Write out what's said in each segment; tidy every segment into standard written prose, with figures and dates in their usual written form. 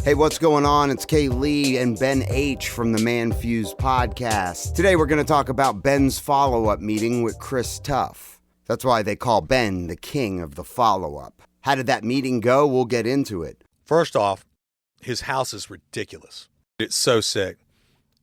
Hey, what's going on? It's Kay Lee and Ben H. from the ManFUzed Podcast. Today we're going to talk about Ben's follow-up meeting with Chris Tuff. That's why they call Ben the king of the follow-up. How did that meeting go? We'll get into it. First off, his house is ridiculous. It's so sick.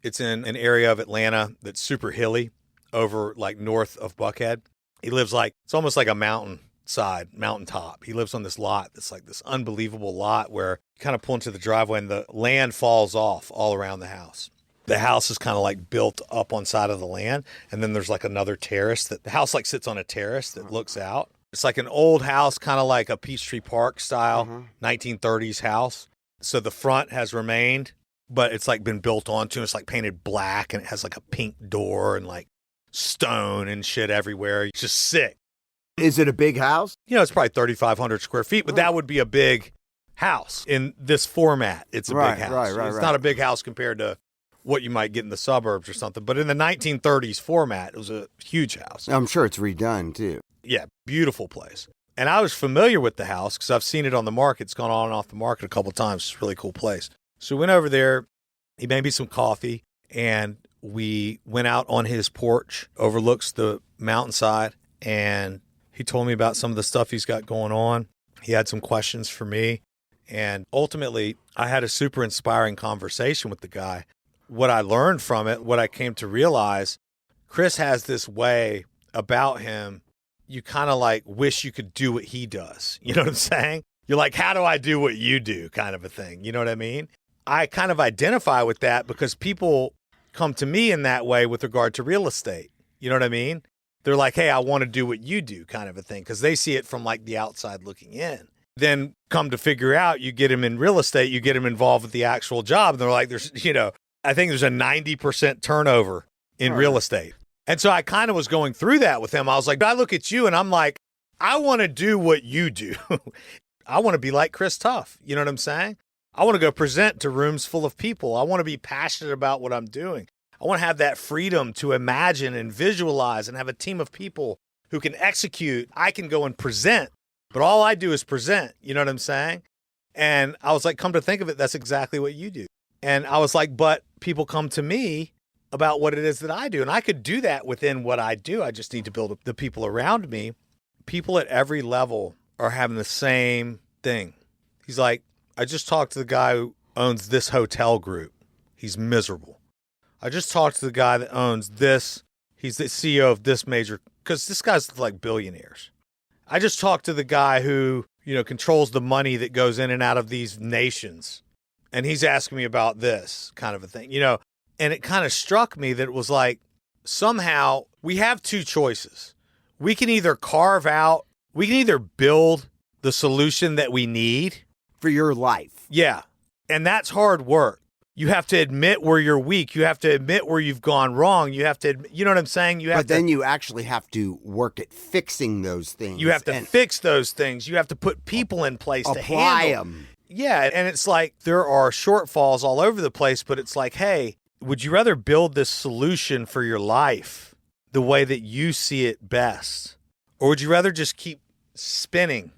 It's in an area of Atlanta that's super hilly over like north of Buckhead. He lives it's almost like a mountaintop. He lives on this lot that's like this unbelievable lot where you kind of pull into the driveway and the land falls off all around the house. The house is kind of like built up on side of the land, and then there's like another terrace that the house like sits on a terrace that looks out. It's like an old house, kind of like a Peachtree Park style 1930s house. So the front has remained, but it's like been built onto. It's like painted black, and it has like a pink door and like stone and shit everywhere. It's just sick. Is it a big house? It's probably 3,500 square feet, but that would be a big house in this format. It's a big house. It's not a big house compared to what you might get in the suburbs or something. But in the 1930s format, it was a huge house. I'm sure it's redone too. Yeah, beautiful place. And I was familiar with the house because I've seen it on the market. It's gone on and off the market a couple of times. It's a really cool place. So we went over there. He made me some coffee, and we went out on his porch, overlooks the mountainside, and he told me about some of the stuff he's got going on. He had some questions for me. And ultimately, I had a super inspiring conversation with the guy. What I learned from it, what I came to realize, Chris has this way about him. You kind of like wish you could do what he does. You know what I'm saying? You're like, how do I do what you do kind of a thing. You know what I mean? I kind of identify with that because people come to me in that way with regard to real estate. You know what I mean? They're like, hey, I want to do what you do kind of a thing because they see it from like the outside looking in. Then come to figure out, you get them in real estate, you get them involved with the actual job. And they're like, I think there's a 90% turnover in real estate. And so I kind of was going through that with him. I was like, I look at you and I'm like, I want to do what you do. I want to be like Chris Tuff. You know what I'm saying? I want to go present to rooms full of people. I want to be passionate about what I'm doing. I want to have that freedom to imagine and visualize and have a team of people who can execute. I can go and present, but all I do is present. You know what I'm saying? And I was like, come to think of it, that's exactly what you do. And I was like, but people come to me about what it is that I do. And I could do that within what I do. I just need to build the people around me. People at every level are having the same thing. He's like, I just talked to the guy who owns this hotel group. He's miserable. I just talked to the guy that owns this. He's the CEO of this major, because this guy's like billionaires. I just talked to the guy who, controls the money that goes in and out of these nations. And he's asking me about this kind of a thing, and it kind of struck me that it was like, somehow we have two choices. We can either build the solution that we need for your life. Yeah. And that's hard work. You have to admit where you're weak. You have to admit where you've gone wrong. You have to, you know what I'm saying? Then you actually have to work at fixing those things. You have to fix those things. You have to put people in place to handle them. Yeah. And it's like there are shortfalls all over the place, but it's like, hey, would you rather build this solution for your life the way that you see it best? Or would you rather just keep spinning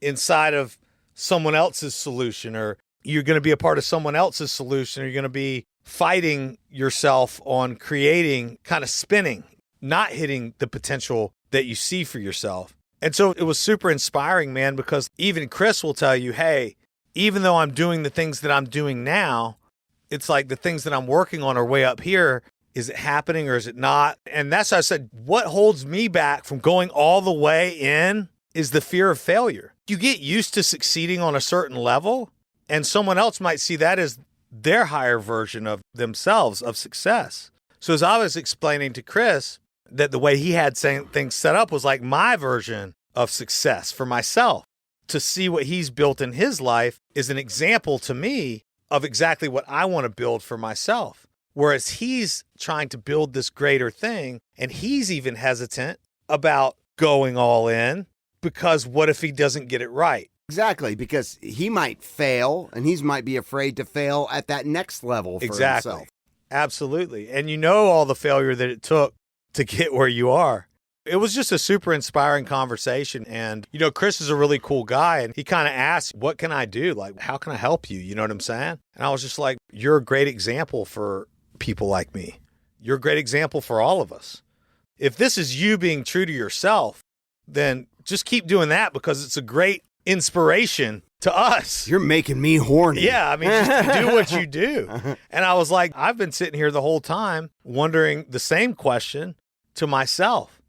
inside of someone else's solution, or you're going to be a part of someone else's solution, or you're going to be fighting yourself on creating, kind of spinning, not hitting the potential that you see for yourself. And so it was super inspiring, man, because even Chris will tell you, hey, even though I'm doing the things that I'm doing now, it's like the things that I'm working on are way up here. Is it happening or is it not? And that's how I said, what holds me back from going all the way in is the fear of failure. You get used to succeeding on a certain level, and someone else might see that as their higher version of themselves, of success. So as I was explaining to Chris that the way he had things set up was like my version of success for myself. To see what he's built in his life is an example to me of exactly what I want to build for myself. Whereas he's trying to build this greater thing, and he's even hesitant about going all in because what if he doesn't get it right? Exactly, because he might fail, and he might be afraid to fail at that next level for himself. Absolutely. And all the failure that it took to get where you are. It was just a super inspiring conversation. And, Chris is a really cool guy. And he kind of asked, what can I do? Like, how can I help you? You know what I'm saying? And I was just like, you're a great example for people like me. You're a great example for all of us. If this is you being true to yourself, then just keep doing that because it's a great inspiration to us. You're making me horny. Yeah, I mean, just do what you do. And I was like, I've been sitting here the whole time wondering the same question to myself.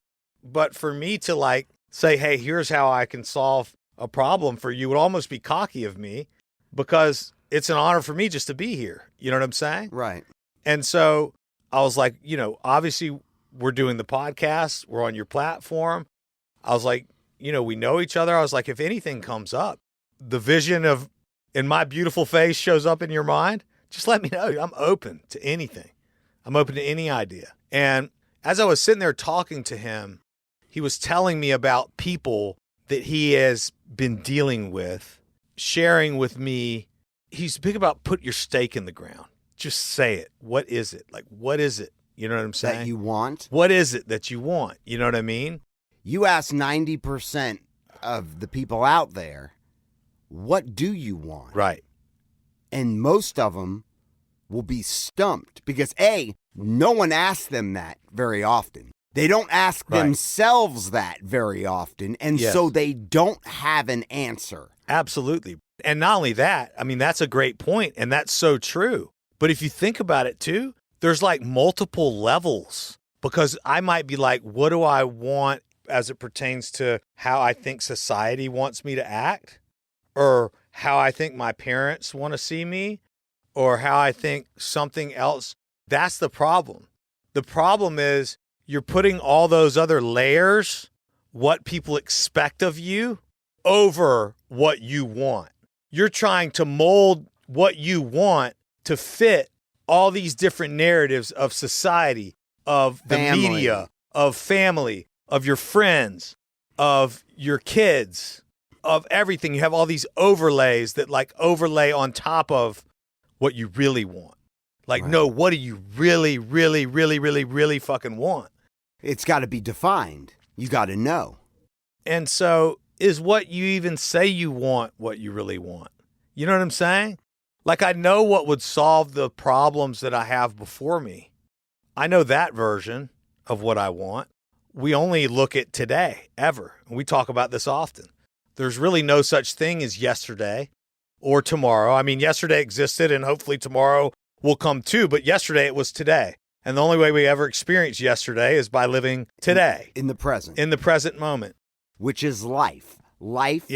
But for me to like say, hey, here's how I can solve a problem for you would almost be cocky of me because it's an honor for me just to be here. You know what I'm saying? Right. And so I was like, obviously we're doing the podcast. We're on your platform. I was like, we know each other. I was like, if anything comes up, the vision of in my beautiful face shows up in your mind, just let me know. I'm open to anything. I'm open to any idea. And as I was sitting there talking to him, he was telling me about people that he has been dealing with, sharing with me. He's big about put your stake in the ground. Just say it. What is it? Like, what is it? You know what I'm saying? That you want? What is it that you want? You know what I mean? You ask 90% of the people out there, what do you want? Right. And most of them will be stumped because, A, no one asks them that very often. They don't ask themselves that very often, and so they don't have an answer. Absolutely. And not only that, I mean, that's a great point, and that's so true. But if you think about it, too, there's like multiple levels because I might be like, what do I want as it pertains to how I think society wants me to act or how I think my parents want to see me or how I think something else. That's the problem. The problem is you're putting all those other layers, what people expect of you, over what you want. You're trying to mold what you want to fit all these different narratives of society, of the media, of family, of your friends, of your kids, of everything. You have all these overlays that like overlay on top of what you really want. Like, no, what do you really, really, really, really, really fucking want? It's got to be defined. You got to know. And so is what you even say you want what you really want? You know what I'm saying? Like, I know what would solve the problems that I have before me. I know that version of what I want. We only look at today, ever. And we talk about this often. There's really no such thing as yesterday or tomorrow. I mean, yesterday existed and hopefully tomorrow will come too, but yesterday it was today. And the only way we ever experience yesterday is by living today. In the present. In the present moment. Which is life. Life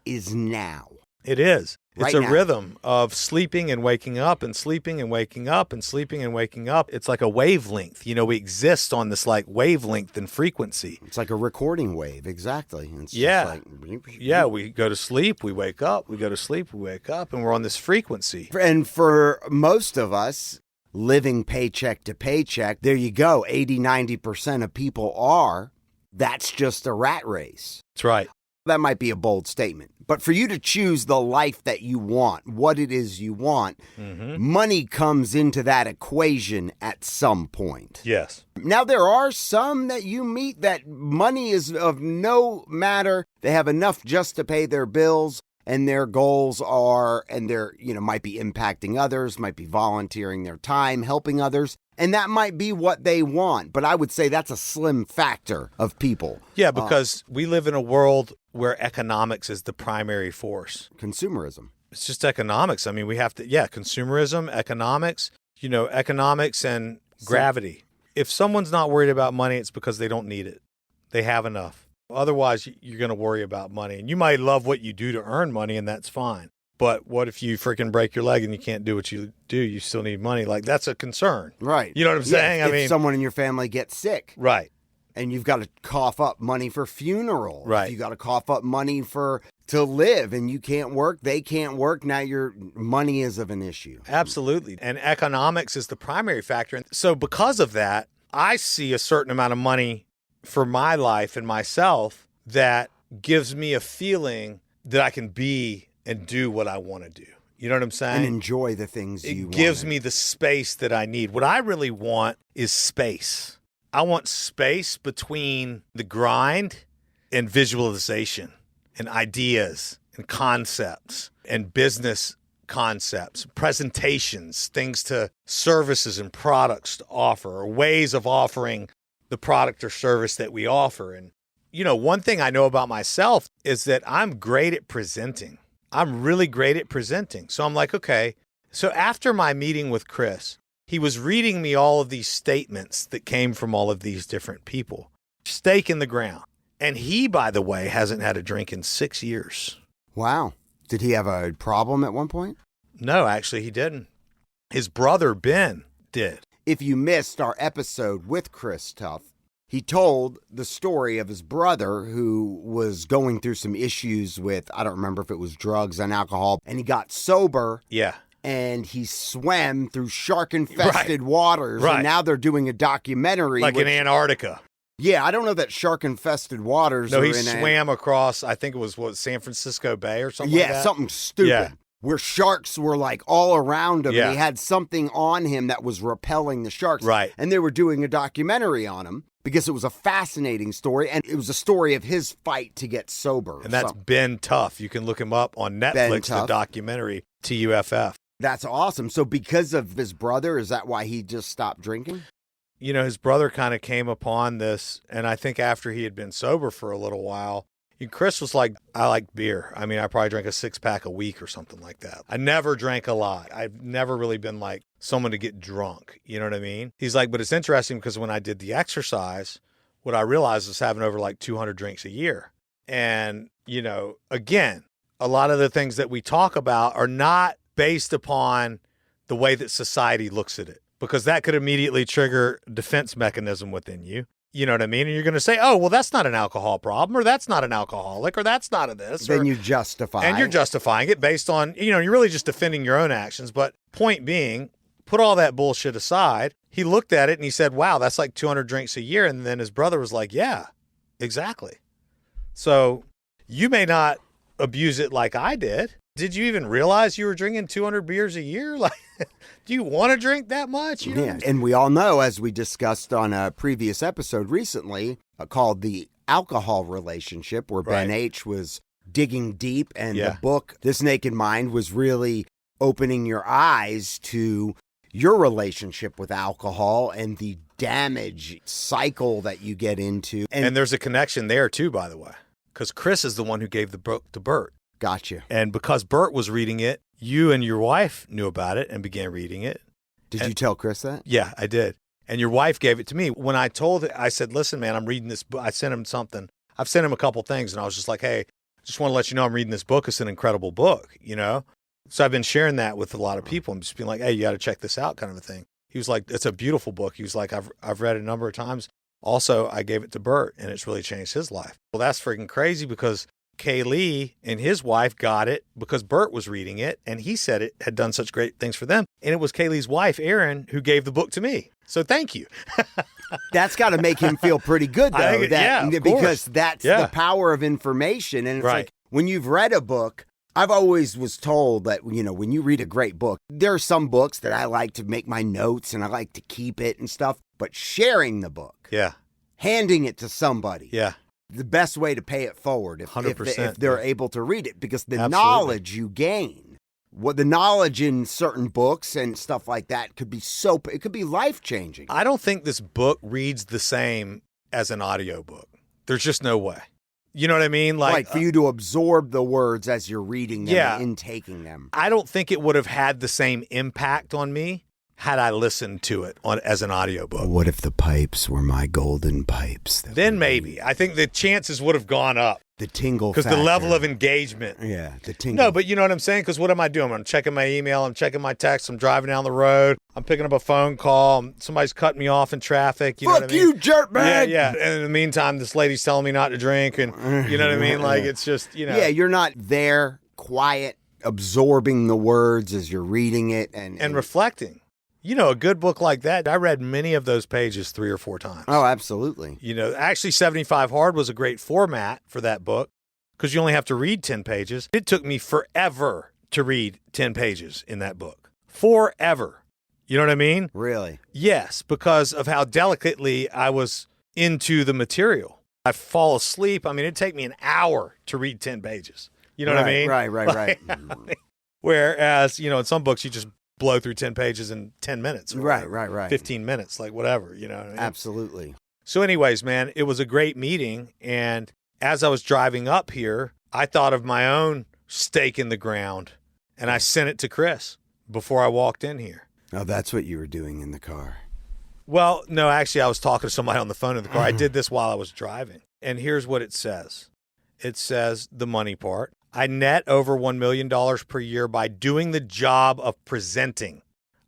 is now. It is. It's Right a now. rhythm of sleeping and waking up and sleeping and waking up and sleeping and waking up. It's like a wavelength. We exist on this like wavelength and frequency. It's like a recording wave. Exactly. It's Yeah. just like, Yeah, we go to sleep, we wake up, we go to sleep, we wake up, and we're on this frequency. And for most of us, living paycheck to paycheck, there you go. 80, 90% of people are. That's just a rat race. That's right. That might be a bold statement. But for you to choose the life that you want, what it is you want, money comes into that equation at some point. Yes. Now, there are some that you meet that money is of no matter. They have enough just to pay their bills, and their goals are, and they're, might be impacting others, might be volunteering their time, helping others. And that might be what they want. But I would say that's a slim factor of people. Yeah, because we live in a world where economics is the primary force. Consumerism. It's just economics. I mean, we have to, consumerism, economics, economics and gravity. If someone's not worried about money, it's because they don't need it. They have enough. Otherwise, you're going to worry about money. And you might love what you do to earn money, and that's fine. But what if you freaking break your leg and you can't do what you do? You still need money. Like, that's a concern. Right. You know what I'm saying? If someone in your family gets sick. Right. And you've got to cough up money for funeral. Right. You got to cough up money to live, and you can't work. They can't work. Now your money is of an issue. Absolutely. And economics is the primary factor. And so because of that, I see a certain amount of money for my life and myself that gives me a feeling that I can be and do what I want to do. You know what I'm saying? And enjoy the things you want. It gives me the space that I need. What I really want is space. I want space between the grind and visualization and ideas and concepts and business concepts, presentations, things to services and products to offer, or ways of offering the product or service that we offer. And, one thing I know about myself is that I'm great at presenting. I'm really great at presenting. So I'm like, okay. So after my meeting with Chris, he was reading me all of these statements that came from all of these different people. Stake in the ground. And he, by the way, hasn't had a drink in 6 years. Wow. Did he have a problem at one point? No, actually, he didn't. His brother, Ben, did. If you missed our episode with Chris Tuff, he told the story of his brother who was going through some issues with, I don't remember if it was drugs and alcohol, and he got sober. Yeah. And he swam through shark-infested waters. Right. And now they're doing a documentary. Like in Antarctica. Yeah, I don't know that shark-infested waters. No, he swam across, I think it was, San Francisco Bay or something like that? Yeah, something stupid. Yeah. Where sharks were like all around him. Yeah. And he had something on him that was repelling the sharks. Right. And they were doing a documentary on him because it was a fascinating story. And it was a story of his fight to get sober. And that's Ben Tuff. You can look him up on Netflix, the documentary, TUFF. That's awesome. So because of his brother, is that why he just stopped drinking? His brother kind of came upon this, and I think after he had been sober for a little while, Chris was like, I like beer. I mean, I probably drank a 6-pack a week or something like that. I never drank a lot. I've never really been like someone to get drunk. You know what I mean? He's like, but it's interesting because when I did the exercise, what I realized was having over like 200 drinks a year. And, again, a lot of the things that we talk about are not based upon the way that society looks at it, because that could immediately trigger a defense mechanism within you. You know what I mean? And you're going to say, oh, well, that's not an alcohol problem, or that's not an alcoholic, or that's not a this. Then you justify. And you're justifying it based on, you're really just defending your own actions. But point being, put all that bullshit aside. He looked at it and he said, wow, that's like 200 drinks a year. And then his brother was like, yeah, exactly. So you may not abuse it like I did. Did you even realize you were drinking 200 beers a year? Like, do you want to drink that much? Yeah, and we all know, as we discussed on a previous episode recently, called The Alcohol Relationship, where Ben H. was digging deep, and the book, This Naked Mind, was really opening your eyes to your relationship with alcohol and the damage cycle that you get into. And there's a connection there, too, by the way, because Chris is the one who gave the book to Bert. Gotcha. And because Bert was reading it, you and your wife knew about it and began reading it. Did you tell Chris that? Yeah, I did. And your wife gave it to me. When I told it, I said, listen, man, I'm reading this book. I sent him something. I've sent him a couple things, and I was just like, hey, just want to let you know I'm reading this book. It's an incredible book, So I've been sharing that with a lot of people. I'm just being like, hey, you got to check this out, kind of a thing. He was like, it's a beautiful book. He was like, I've read it a number of times. Also, I gave it to Bert, and it's really changed his life. Well, that's freaking crazy, because Kay Lee and his wife got it because Bert was reading it, and he said it had done such great things for them. And it was Kay Lee's wife, Erin, who gave the book to me. So thank you. That's got to make him feel pretty good, though. Because that's the power of information. And it's like, when you've read a book, I've always was told that, when you read a great book, there are some books that I like to make my notes and I like to keep it and stuff, but sharing the book, handing it to somebody, the best way to pay it forward if they're able to read it, because the knowledge you gain, the knowledge in certain books and stuff like that could be it could be life-changing. I don't think this book reads the same as an audiobook. There's just no way. You know what I mean? Like for you to absorb the words as you're reading them and intaking them. I don't think it would have had the same impact on me had I listened to it as an audiobook. What if the pipes were my golden pipes? Then maybe. I think the chances would have gone up. The tingle factor. Because the level of engagement. Yeah, the tingle. No, but you know what I'm saying? Because what am I doing? I'm checking my email. I'm checking my text. I'm driving down the road. I'm picking up a phone call. Somebody's cutting me off in traffic. You know what I mean? You, jerkbag! Yeah. And in the meantime, this lady's telling me not to drink. And you know what I mean? Like, it's just, Yeah, you're not there, quiet, absorbing the words as you're reading it. And reflecting. A good book like that, I read many of those pages 3 or 4 times. Oh, absolutely. Actually 75 Hard was a great format for that book because you only have to read 10 pages. It took me forever to read 10 pages in that book. Forever. You know what I mean? Really? Yes, because of how delicately I was into the material. I fall asleep. I mean, it'd take me an hour to read 10 pages. You know what I mean? Right. Whereas, in some books, you just blow through 10 pages in 10 minutes. Right. 15 minutes, like whatever, you know what I mean? Absolutely. So anyways, man, it was a great meeting. And as I was driving up here, I thought of my own stake in the ground, and I sent it to Chris before I walked in here. Oh, that's what you were doing in the car. Well, no, actually, I was talking to somebody on the phone in the car. I did this while I was driving. And here's what it says. It says the money part. I net over $1 million per year by doing the job of presenting.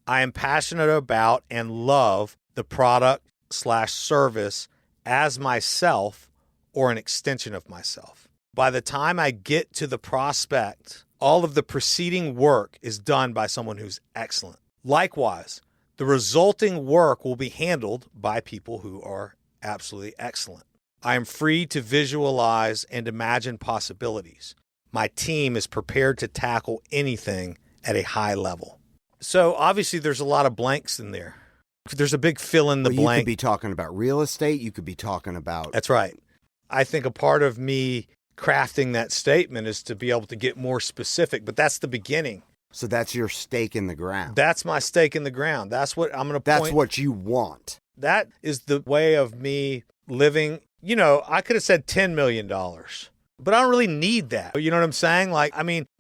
I am passionate about and love the product/service as myself or an extension of myself. By the time I get to the prospect, all of the preceding work is done by someone who's excellent. Likewise, the resulting work will be handled by people who are absolutely excellent. I am free to visualize and imagine possibilities. My team is prepared to tackle anything at a high level. So obviously there's a lot of blanks in there. There's a big fill in the blank. You could be talking about real estate. You could be talking about... That's right. I think a part of me crafting that statement is to be able to get more specific, but that's the beginning. So that's your stake in the ground. That's my stake in the ground. That's what I'm going to point. That's what you want. That is the way of me living. I could have said $10 million, but I don't really need that. You know what I'm saying?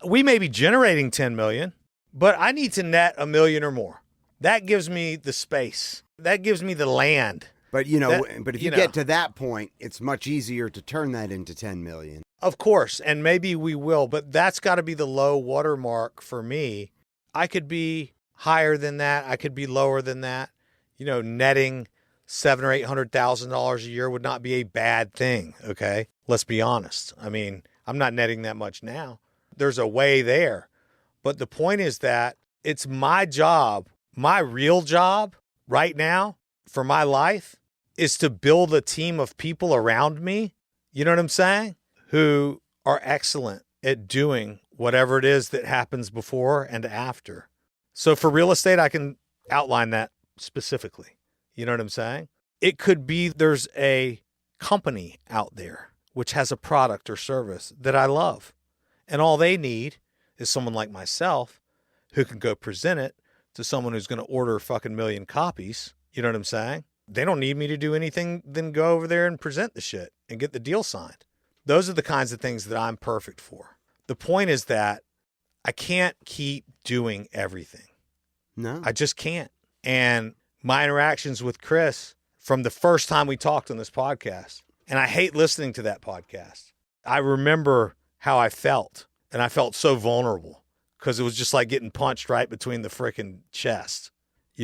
We may be generating 10 million, but I need to net $1 million or more. That gives me the space. That gives me the land. But, if you get to that point, it's much easier to turn that into 10 million. Of course, and maybe we will, but that's got to be the low watermark for me. I could be higher than that. I could be lower than that. Netting $700,000 or $800,000 a year would not be a bad thing. Okay, let's be honest. I mean, I'm not netting that much now. There's a way there, but the point is that it's my job, my real job right now for my life is to build a team of people around me. You know what I'm saying? Who are excellent at doing whatever it is that happens before and after. So for real estate, I can outline that specifically. You know what I'm saying? It could be there's a company out there which has a product or service that I love. And all they need is someone like myself who can go present it to someone who's going to order a fucking million copies. You know what I'm saying? They don't need me to do anything than go over there and present the shit and get the deal signed. Those are the kinds of things that I'm perfect for. The point is that I can't keep doing everything. No. I just can't. And my interactions with Chris from the first time we talked on this podcast, and I hate listening to that podcast. I remember how I felt, and I felt so vulnerable because it was just like getting punched right between the freaking chest.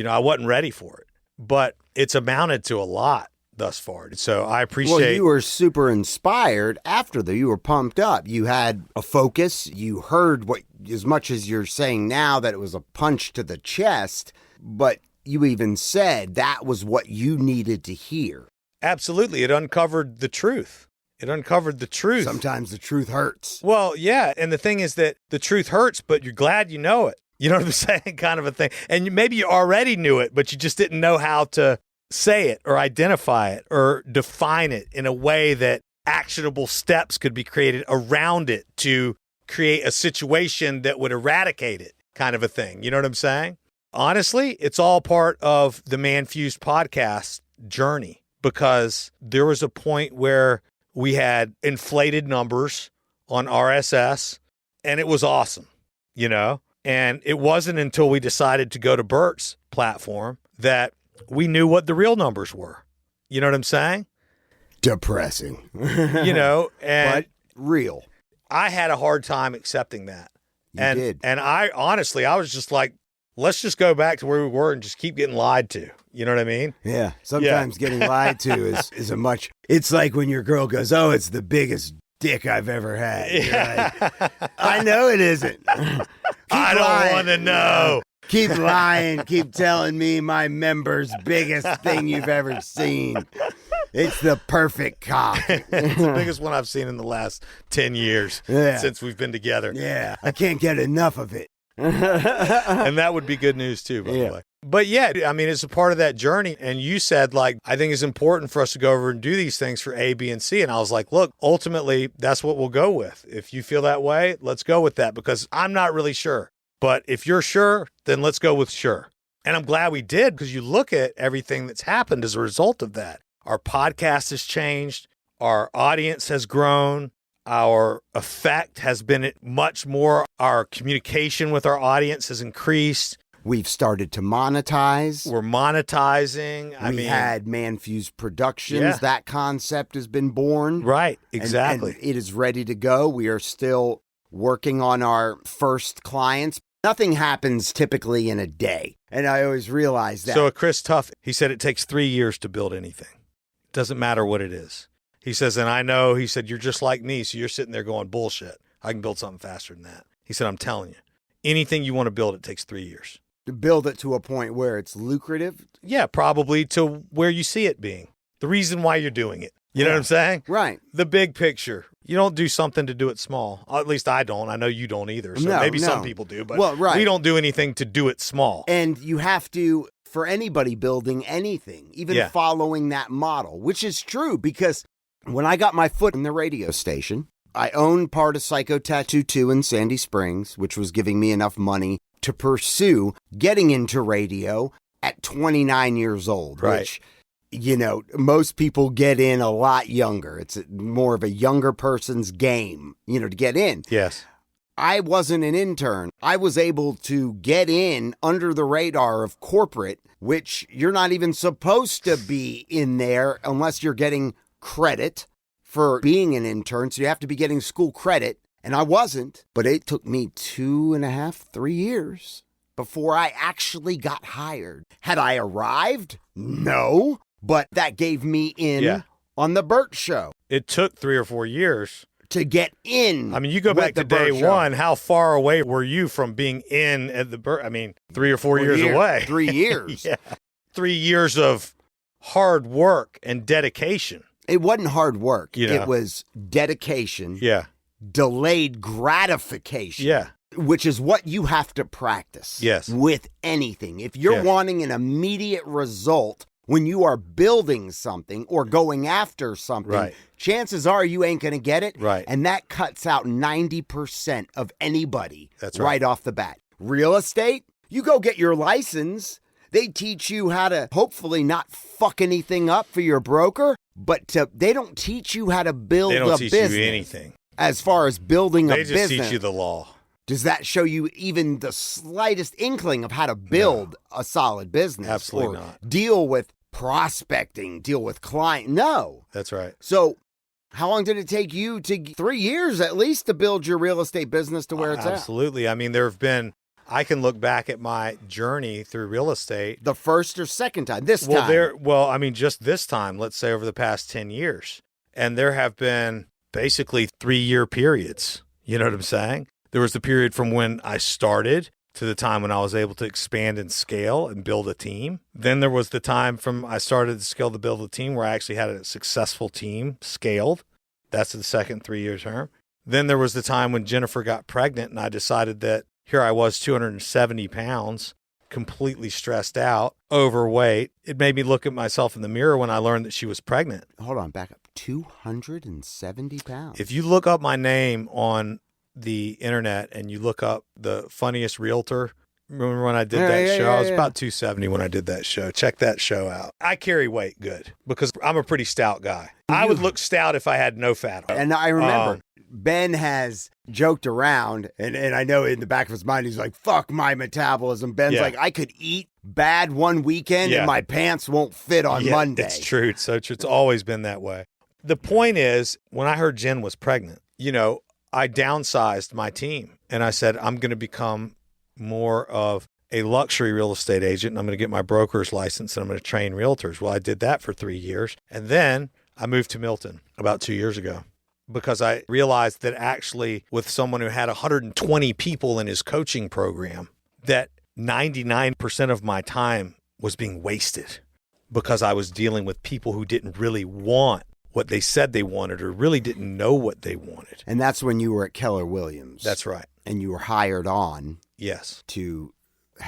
I wasn't ready for it, but it's amounted to a lot thus far. So I appreciate... Well, you were super inspired after you were pumped up. You had a focus. You heard what, as much as you're saying now that it was a punch to the chest, but you even said that was what you needed to hear. Absolutely. It uncovered the truth. Sometimes the truth hurts. Well, yeah. And the thing is that the truth hurts, but you're glad you know it. You know what I'm saying? Kind of a thing. And maybe you already knew it, but you just didn't know how to say it or identify it or define it in a way that actionable steps could be created around it to create a situation that would eradicate it, kind of a thing. You know what I'm saying? Honestly, it's all part of the ManFUzed Podcast journey, because there was a point where we had inflated numbers on RSS and it was awesome, and it wasn't until we decided to go to Bert's platform that we knew what the real numbers were. You know what I'm saying? Depressing. And but real. I had a hard time accepting that. You did. And I was just like, let's just go back to where we were and just keep getting lied to. You know what I mean? Yeah. Sometimes getting lied to is a much, it's like when your girl goes, oh, it's the biggest dick I've ever had. You're like, I know it isn't. I don't want to know. Keep lying. Keep telling me my member's biggest thing you've ever seen. It's the perfect cock. It's the biggest one I've seen in the last 10 years since we've been together. Yeah. I can't get enough of it. And that would be good news too, by the way. But yeah, I mean, it's a part of that journey. And you said, like, I think it's important for us to go over and do these things for A, B, and C. And I was like, look, ultimately, that's what we'll go with. If you feel that way, let's go with that, because I'm not really sure. But if you're sure, then let's go with sure. And I'm glad we did, because you look at everything that's happened as a result of that. Our podcast has changed. Our audience has grown. Our effect has been much more. Our communication with our audience has increased. We've started to monetize. We're monetizing. We had ManFUzed Productions. Yeah. That concept has been born. Right, exactly. And it is ready to go. We are still working on our first clients. Nothing happens typically in a day. And I always realize that. So Chris Tuff, he said it takes 3 years to build anything. Doesn't matter what it is. He says, and I know, he said, you're just like me, so you're sitting there going, bullshit. I can build something faster than that. He said, I'm telling you, anything you want to build, it takes 3 years. To build it to a point where it's lucrative? Yeah, probably to where you see it being. The reason why you're doing it. You know what I'm saying? Right. The big picture. You don't do something to do it small. At least I don't. I know you don't either. So maybe some people do, but we don't do anything to do it small. And you have to, for anybody building anything, even following that model, which is true, because when I got my foot in the radio station, I owned part of Psycho Tattoo 2 in Sandy Springs, which was giving me enough money to pursue getting into radio at 29 years old, right. Which, you know, most people get in a lot younger. It's more of a younger person's game, you know, to get in. Yes. I wasn't an intern. I was able to get in under the radar of corporate, which you're not even supposed to be in there unless you're getting credit for being an intern. So you have to be getting school credit. And I wasn't, but it took me 2.5, 3 years before I actually got hired. Had I arrived? No, but that gave me in on the Burt Show. It took 3 or 4 years to get in. I mean, you go back to day one, how far away were you from being in at the Burt? I mean, 3 or 4 years away. 3 years. 3 years of hard work and dedication. It wasn't hard work. You know? It was dedication. Yeah. Delayed gratification. Yeah. Which is what you have to practice. Yes. With anything. If you're wanting an immediate result when you are building something or going after something, chances are you ain't going to get it. Right. And that cuts out 90% of anybody. That's right off the bat. Real estate, you go get your license. They teach you how to hopefully not fuck anything up for your broker, but they don't teach you how to build a business. They don't teach you anything. As far as building a business. They just teach you the law. Does that show you even the slightest inkling of how to build a solid business? Absolutely or not. Deal with prospecting, deal with client? No. That's right. So how long did it take you 3 years at least to build your real estate business to where it's at? Absolutely. I mean, I can look back at my journey through real estate. The first or second time? This time? Just this time, let's say over the past 10 years. And there have been basically 3-year periods. You know what I'm saying? There was the period from when I started to the time when I was able to expand and scale and build a team. Then there was the time from I started to scale to build a team where I actually had a successful team scaled. That's the second 3-year term. Then there was the time when Jennifer got pregnant and I decided that here I was 270 pounds, completely stressed out, overweight. It made me look at myself in the mirror when I learned that she was pregnant. Hold on, back up. 270 pounds. If you look up my name on the internet and you look up the funniest realtor, remember when I did that show? I was about 270 when I did that show. Check that show out. I carry weight good because I'm a pretty stout guy. I would look stout if I had no fat on. And I remember Ben has joked around, and I know in the back of his mind, he's like, fuck my metabolism. Ben's like, I could eat bad one weekend and my pants won't fit on Monday. It's true. It's so true. It's always been that way. The point is, when I heard Jen was pregnant, I downsized my team and I said, I'm going to become more of a luxury real estate agent and I'm going to get my broker's license and I'm going to train realtors. Well, I did that for 3 years. And then I moved to Milton about 2 years ago because I realized that actually with someone who had 120 people in his coaching program, that 99% of my time was being wasted because I was dealing with people who didn't really want what they said they wanted or really didn't know what they wanted. And that's when you were at Keller Williams. That's right. And you were hired on. Yes. To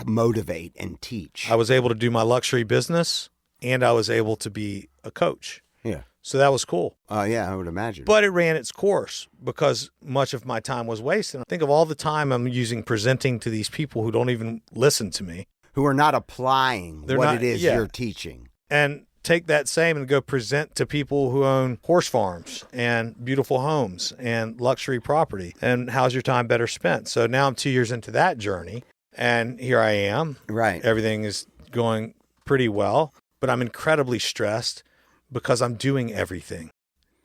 motivate and teach. I was able to do my luxury business, and I was able to be a coach. Yeah. So that was cool. Yeah, I would imagine. But it ran its course because much of my time was wasted. Think of all the time I'm using presenting to these people who don't even listen to me. Who are not applying it is you're teaching. And take that same and go present to people who own horse farms and beautiful homes and luxury property. And how's your time better spent? So now I'm 2 years into that journey, and here I am. Right. Everything is going pretty well, but I'm incredibly stressed because I'm doing everything.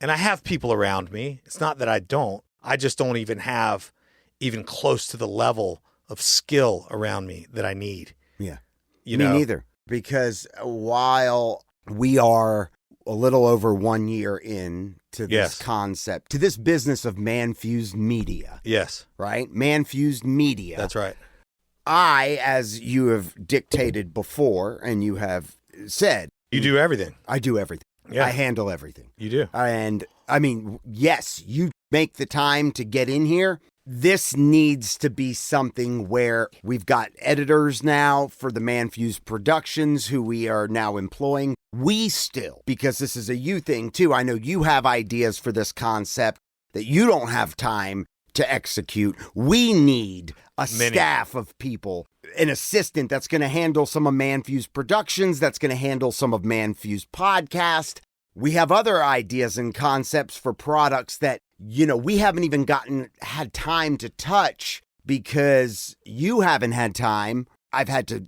And I have people around me. It's not that I don't. I just don't even have even close to the level of skill around me that I need. Yeah. Me neither. Because while we are a little over 1 year in to this concept, to this business of ManFUzed Media. Yes. Right? ManFUzed Media. That's right. I, as you have dictated before and you have said. You do everything. I do everything. Yeah. I handle everything. You do. And I mean, yes, you make the time to get in here. This needs to be something where we've got editors now for the ManFUzed Productions who we are now employing. We still, because this is a you thing too, I know you have ideas for this concept that you don't have time to execute. We need a staff of people, an assistant that's going to handle some of ManFUzed Productions, that's going to handle some of ManFUzed Podcast. We have other ideas and concepts for products that, we haven't even had time to touch because you haven't had time. I've had to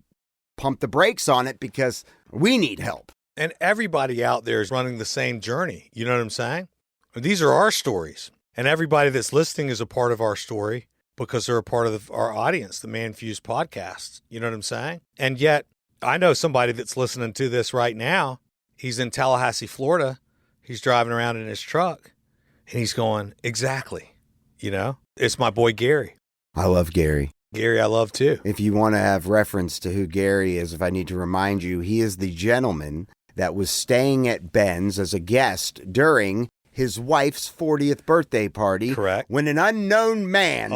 pump the brakes on it because we need help. And everybody out there is running the same journey. You know what I'm saying? These are our stories. And everybody that's listening is a part of our story because they're a part of our audience, the ManFUzed Podcast. You know what I'm saying? And yet, I know somebody that's listening to this right now. He's in Tallahassee, Florida. He's driving around in his truck, and he's going, exactly. It's my boy Gary. I love Gary. Gary, I love too. If you want to have reference to who Gary is, if I need to remind you, he is the gentleman that was staying at Ben's as a guest during his wife's 40th birthday party. Correct. When an unknown man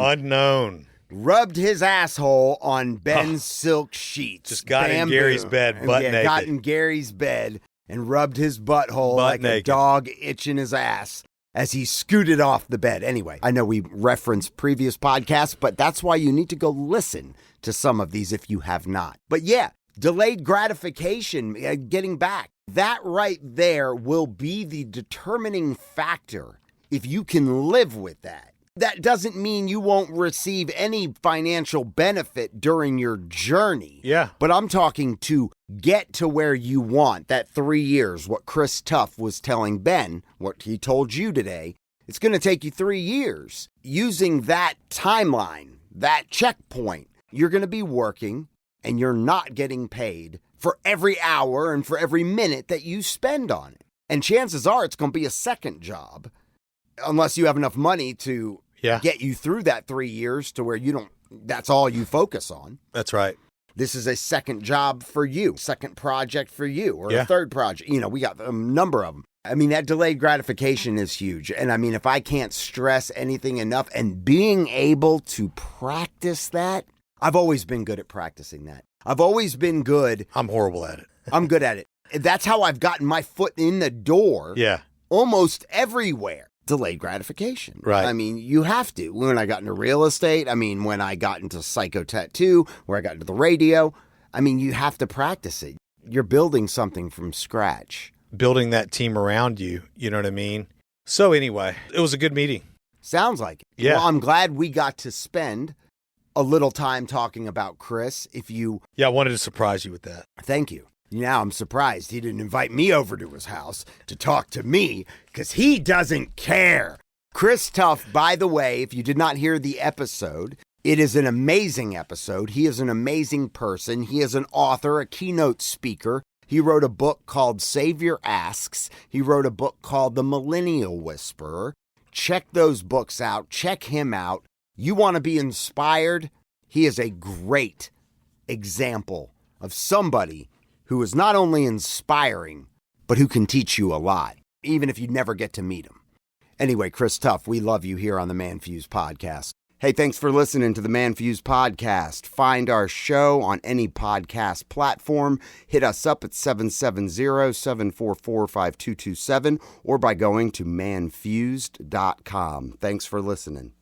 rubbed his asshole on Ben's silk sheets. Just got in Gary's bed, butt naked. Got in Gary's bed and rubbed his butthole like naked. A dog itching his ass as he scooted off the bed. Anyway, I know we referenced previous podcasts, but that's why you need to go listen to some of these if you have not. But yeah, delayed gratification, getting back. That right there will be the determining factor if you can live with that. That doesn't mean you won't receive any financial benefit during your journey. Yeah. But I'm talking to get to where you want, that 3 years, what Chris Tuff was telling Ben, what he told you today. It's going to take you 3 years. Using that timeline, that checkpoint, you're going to be working and you're not getting paid for every hour and for every minute that you spend on it. And chances are it's going to be a second job unless you have enough money to get you through that 3 years to where that's all you focus on. That's right. This is a second job for you, second project for you, or a third project. We got a number of them. I mean, that delayed gratification is huge. And I mean, if I can't stress anything enough and being able to practice that, I've always been good at practicing that. I've always been good. I'm horrible at it. I'm good at it. That's how I've gotten my foot in the door. Yeah. Almost everywhere. Delayed gratification. Right. I mean, you have to. When I got into real estate, when I got into psycho tattoo, where I got into the radio, you have to practice it. You're building something from scratch. Building that team around you, you know what I mean? So anyway, it was a good meeting. Sounds like it. Yeah. Well, I'm glad we got to spend a little time talking about Chris. I wanted to surprise you with that. Thank you. Now I'm surprised he didn't invite me over to his house to talk to me because he doesn't care. Chris Tuff, by the way, if you did not hear the episode, it is an amazing episode. He is an amazing person. He is an author, a keynote speaker. He wrote a book called Savior Asks. He wrote a book called The Millennial Whisperer. Check those books out. Check him out. You want to be inspired? He is a great example of somebody who is not only inspiring, but who can teach you a lot, even if you never get to meet him. Anyway, Chris Tuff, we love you here on the ManFUzed Podcast. Hey, thanks for listening to the ManFUzed Podcast. Find our show on any podcast platform. Hit us up at 770-744-5227 or by going to manfused.com. Thanks for listening.